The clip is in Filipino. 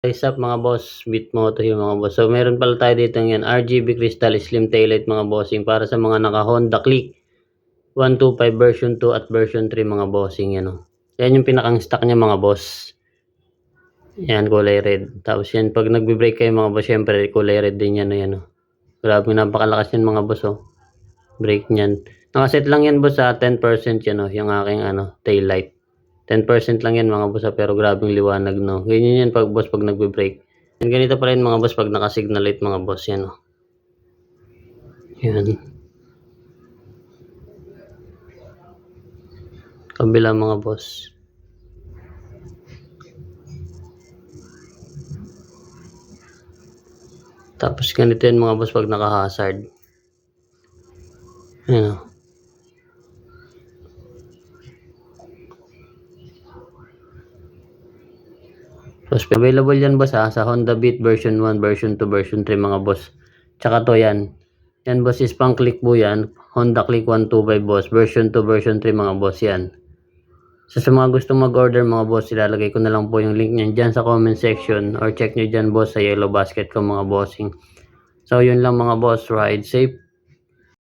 Rise up mga boss, Bitmoto yung mga boss. So meron pala tayo dito yan, RGB Crystal Slim Taillight mga bossing para sa mga naka Honda Click 125 version 2 at version 3 mga bossing yan o. Yan yung pinakang stock niya mga boss. Yan kulay red. Tapos yan pag nagbe-brake kayo mga boss, syempre kulay red din yan o yan o. Grabe napakalakas yan mga boss o. Brake niyan. Nakaset lang yan boss sa 10% yan o, yung aking tail light. 10% lang yan mga boss pero grabing liwanag no. Ganyan yan pag boss pag nagbe-brake. And ganito pa rin mga boss pag naka-signal light mga boss yan o. Yan. Kabila mga boss. Tapos ganito yan mga boss pag naka-hazard. Yan o. So, available yan boss sa Honda Beat version 1, version 2, version 3 mga boss. Tsaka to yan. Yan boss is pang click po yan. Honda Click 125 boss. Version 2, version 3 mga boss yan. So sa mga gustong mag-order mga boss, ilalagay ko na lang po yung link nyan dyan sa comment section. Or check nyo dyan boss sa yellow basket ko mga bossing. So yun lang mga boss. Ride safe.